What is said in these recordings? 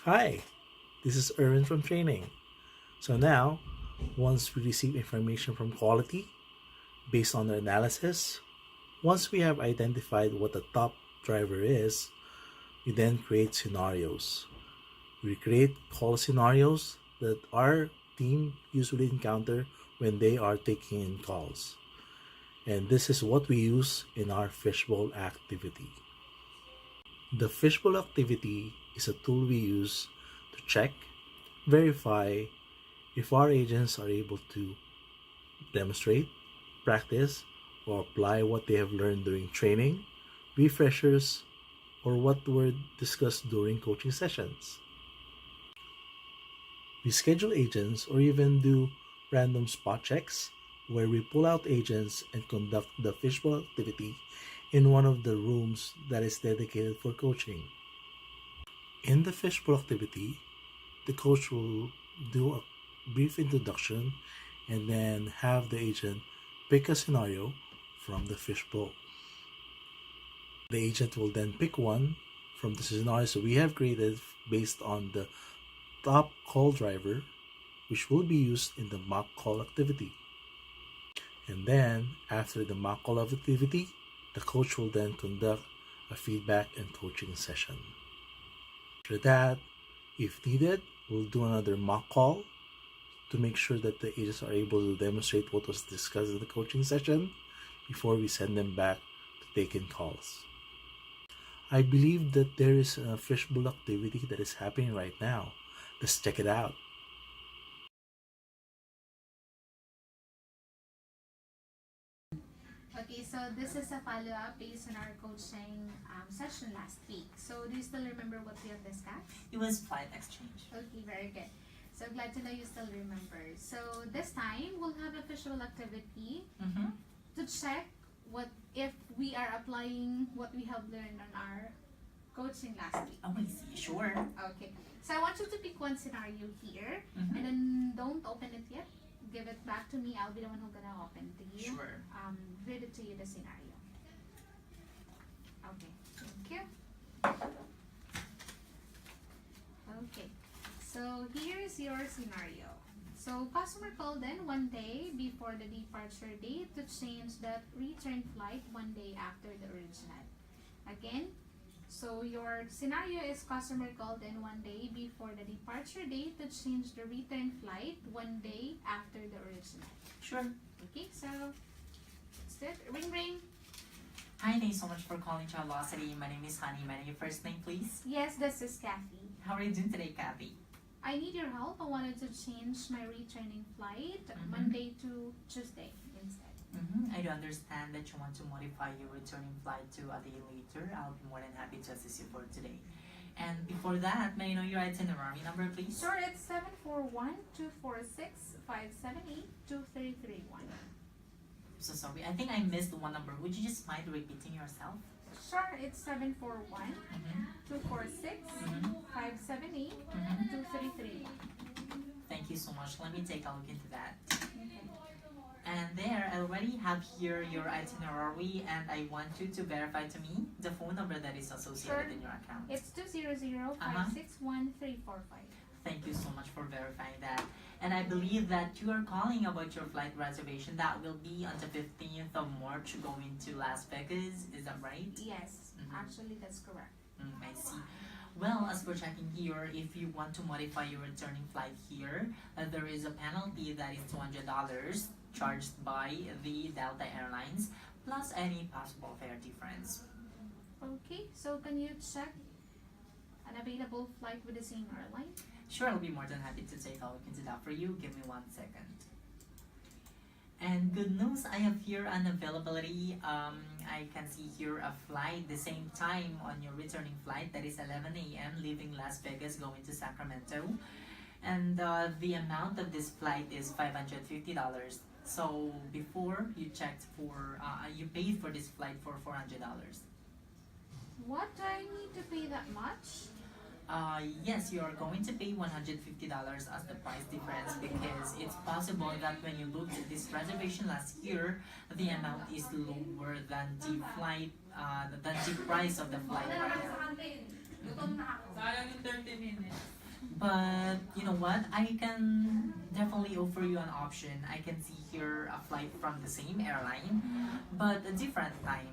Hi, this is Erwin from training. So now, once we receive information from quality based on the analysis, once we have identified what the top driver is, we then create scenarios. We create call scenarios that our team usually encounter when they are taking in calls. And this is what we use in our fishbowl activity. The fishbowl activity is a tool we use to check, verify if our agents are able to demonstrate, practice, or apply what they have learned during training, refreshers, or what were discussed during coaching sessions. We schedule agents or even do random spot checks where we pull out agents and conduct the fishbowl activity in one of the rooms that is dedicated for coaching. In the fishbowl activity, the coach will do a brief introduction and then have the agent pick a scenario from the fishbowl. The agent will then pick one from the scenarios we have created based on the top call driver, which will be used in the mock call activity. And then, after the mock call activity, the coach will then conduct a feedback and coaching session. After that, if needed, we'll do another mock call to make sure that the agents are able to demonstrate what was discussed in the coaching session before we send them back to take in calls. I believe that there is a fishbowl activity that is happening right now. Let's check it out. Okay, so this is a follow-up based on our coaching session last week. So do you still remember what we have discussed? It was flight exchange. Okay, very good. So glad to know you still remember. So this time we'll have a visual activity to check what if we are applying what we have learned on our coaching last week. Oh, I see. Sure. Okay. So I want you to pick one scenario here and then don't open it yet. Give it back to me. I'll be the one who's gonna open to you. Sure. Read it to you the scenario. Okay. Thank you. Okay. So here's your scenario. So customer called in one day before the departure date to change the return flight one day after the original. Again, so your scenario is customer called in one day before the departure date to change the return flight one day after the original. Sure. Okay, so let's do it. Ring ring. Hi, thanks so much for calling Charlosity. My name is Honey. May I know your first name, please? Yes, this is Kathy. How are you doing today, Kathy? I need your help. I wanted to change my returning flight Monday to Tuesday instead. I do understand that you want to modify your returning flight to a day later. I'll be more than happy to assist you for today. And before that, may I know your itinerary number, please? Sure, it's 741-246-578-2331. So sorry, I think I missed one number. Would you just mind repeating yourself? Sure, it's 741-246-578-2331. Thank you so much. Let me take a look into that. Okay. And there, I already have here your itinerary, and I want you to verify to me the phone number that is associated in your account. It's 200-561-345. Thank you so much for verifying that. And I believe that you are calling about your flight reservation that will be on the 15th of March going to Las Vegas. Is that right? Yes, actually that's correct. I see. Well, as for checking here, if you want to modify your returning flight here, there is a penalty that is $200 charged by the Delta Airlines plus any possible fare difference. Okay, so can you check an available flight with the same airline? Sure, I'll be more than happy to take a look into that for you. Give me 1 second. And good news, I have here an availability. I can see here a flight the same time on your returning flight. That is 11 a.m. leaving Las Vegas going to Sacramento. And the amount of this flight is $550. So before you checked for, you paid for this flight for $400. What, do I need to pay that much? Yes, you are going to pay $150 as the price difference because it's possible that when you looked at this reservation last year, the amount is lower than the flight, than the price of the flight right now. 30 minutes. But you know what? I can definitely offer you an option. I can see here a flight from the same airline, but a different time.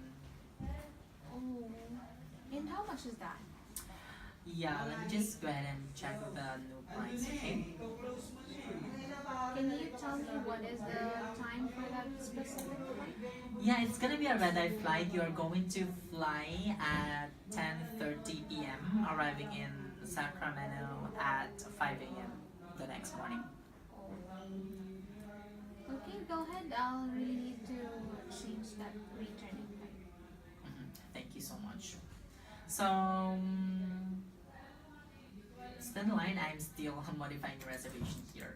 Oh, and how much is that? Yeah, let me just go ahead and check the new price, okay? Can you tell me what is the time for that specific flight? Yeah, it's gonna be a red eye flight. You're going to fly at 10:30 p.m., arriving in Sacramento at 5 a.m. the next morning. Okay, go ahead. I'll really need to change that returning flight. Thank you so much. So, stay in line. I'm still modifying the reservation here.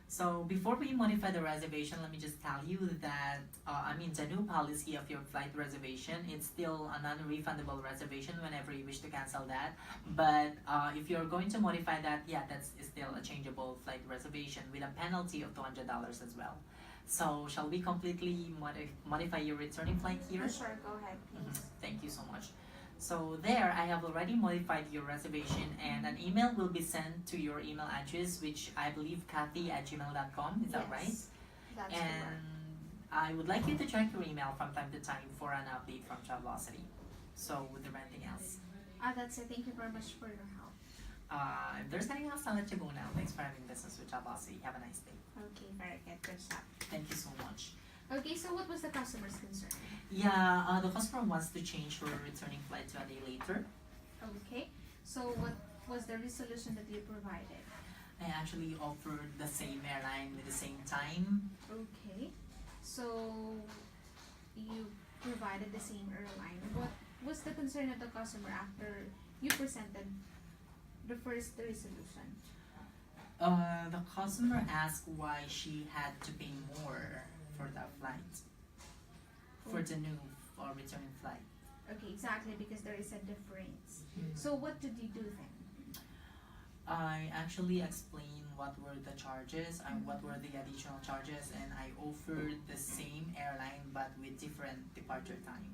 So before we modify the reservation, let me just tell you that the new policy of your flight reservation, it's still a non-refundable reservation whenever you wish to cancel that. But if you're going to modify that, yeah, that's still a changeable flight reservation with a penalty of $200 as well. So shall we completely modify your returning flight here? Sure, go ahead, please. Thank you so much. So there, I have already modified your reservation, and an email will be sent to your email address, which I believe Kathy@gmail.com. Is that right? Yes, that's the And one. I would like you to check your email from time to time for an update from Travelocity. So, is there anything else? That's it. Thank you very much for your help. If there's anything else, I'll let you go now. Thanks for having business with Travelocity. Have a nice day. Okay, very good. Good job. Thank you so much. Okay, so what was the customer's concern? Yeah, the customer wants to change her returning flight to a day later. Okay, so what was the resolution that you provided? I actually offered the same airline with the same time. Okay, so you provided the same airline. What was the concern of the customer after you presented the first resolution? The customer asked why she had to pay more for that flight, for the new returning flight. Okay, exactly, because there is a difference. So what did you do then? I actually explained what were the charges and what were the additional charges, and I offered the same airline but with different departure time.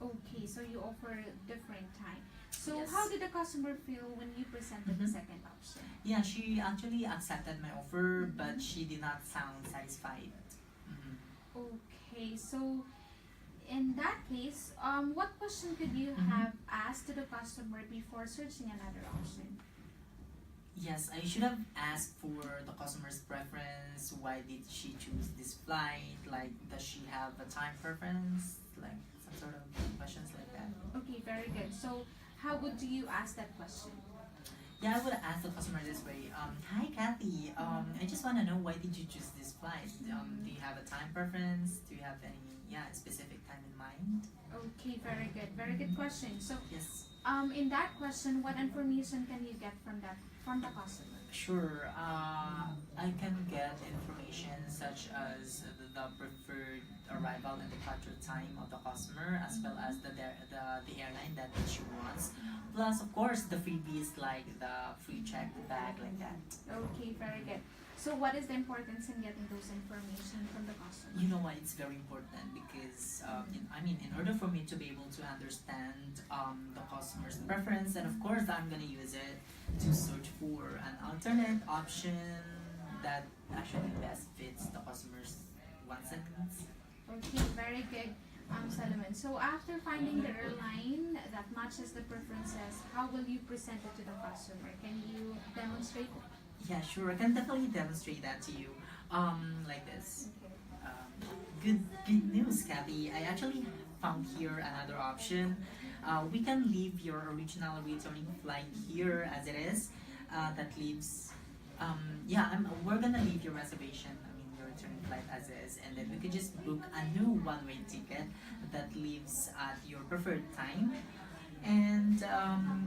Okay, so you offer different time. So Yes. how did the customer feel when you presented the Mhm. second option? Yeah, she actually accepted my offer, but she did not sound satisfied. Mhm. Okay, so in that case, what question could you Mhm. have asked to the customer before searching another option? Yes, I should have asked for the customer's preference. Why did she choose this flight? Like, does she have a time preference? Like, some sort of questions like that. Okay, very good. So how would you ask that question? Yeah, I would ask the customer this way. Hi, Kathy. I just want to know, why did you choose this flight? Do you have a time preference? Do you have any specific time in mind? Okay, very good. Very good question. So Yes. in that question, what information can you get from the customer? Sure. I can get information such as the preferred arrival and departure time of the customer, as well as the airline that she wants. Plus, of course, the freebies like the free check bag, like that. Okay, very good. So what is the importance in getting those information from the customer? You know what? It's very important because in order for me to be able to understand the customer's preference, and of course, I'm gonna use it to search for an alternate option that actually best fits the customer's wants and needs. Okay, very good, Solomon. So after finding the airline that matches the preferences, how will you present it to the customer? Can you demonstrate it? Yeah, sure. I can definitely demonstrate that to you. Like this. Okay. Good news, Kathy. I actually found here another option. We can leave your original returning flight here as it is. That leaves. We're gonna leave your reservation. Your returning flight as is, and then we could just book a new one-way ticket that leaves at your preferred time. And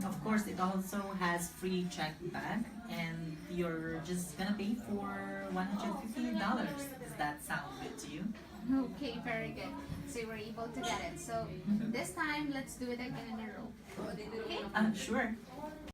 of course, it also has free check bag, and you're just gonna pay for $150. Does that sound good to you? Okay, very good. So you were able to get it. So this time, let's do it again in a row. Okay? Sure.